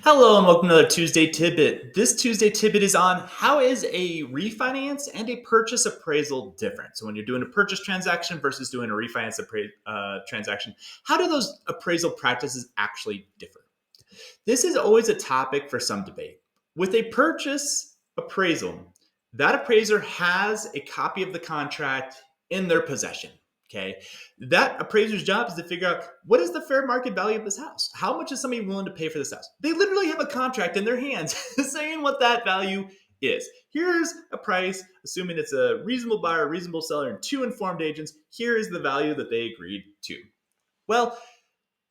Hello and welcome to another Tuesday Tidbit. This Tuesday Tidbit is on how is a refinance and a purchase appraisal different? So when you're doing a purchase transaction versus doing a refinance transaction, how do those appraisal practices actually differ? This is always a topic for some debate. With a purchase appraisal, that appraiser has a copy of the contract in their possession. Okay. That appraiser's job is to figure out what is the fair market value of this house? How much is somebody willing to pay for this house? They literally have a contract in their hands saying what that value is. Here's a price, assuming it's a reasonable buyer, reasonable seller, and two informed agents. Here is the value that they agreed to. Well,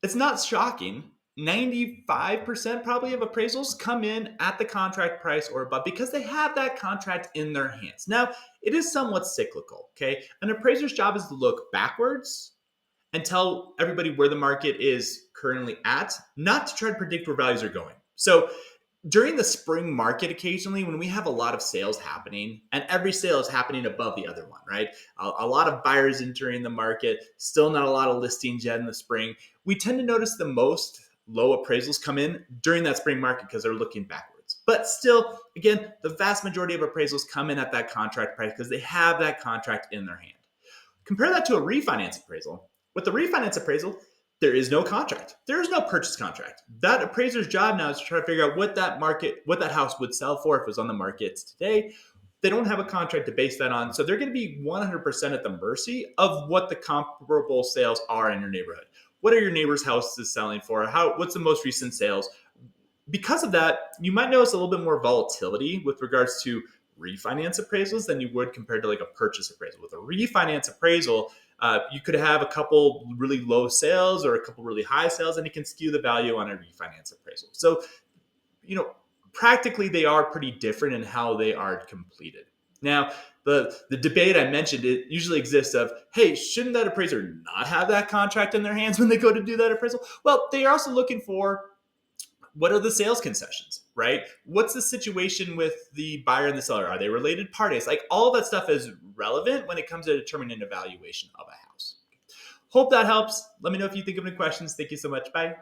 it's not shocking. 95% probably of appraisals come in at the contract price or above because they have that contract in their hands. Now, it is somewhat cyclical, okay? An appraiser's job is to look backwards and tell everybody where the market is currently at, not to try to predict where values are going. So during the spring market, occasionally when we have a lot of sales happening, and every sale is happening above the other one, right? A lot of buyers entering the market, still not a lot of listings yet in the spring. We tend to notice the most low appraisals come in during that spring market because they're looking backwards. But still, again, the vast majority of appraisals come in at that contract price because they have that contract in their hand. Compare that to a refinance appraisal. With the refinance appraisal, there is no contract. There is no purchase contract. That appraiser's job now is to try to figure out what that house would sell for if it was on the market today. They don't have a contract to base that on, so they're going to be 100% at the mercy of what the comparable sales are in your neighborhood. What are your neighbors' houses selling for? What's the most recent sales? Because of that, you might notice a little bit more volatility with regards to refinance appraisals than you would compared to like a purchase appraisal. With a refinance appraisal, you could have a couple really low sales or a couple really high sales, and it can skew the value on a refinance appraisal. So, practically they are pretty different in how they are completed. Now, the debate I mentioned, it usually exists of, hey, shouldn't that appraiser not have that contract in their hands when they go to do that appraisal? Well, they are also looking for what are the sales concessions, right? What's the situation with the buyer and the seller? Are they related parties? Like all that stuff is relevant when it comes to determining an evaluation of a house. Hope that helps. Let me know if you think of any questions. Thank you so much. Bye.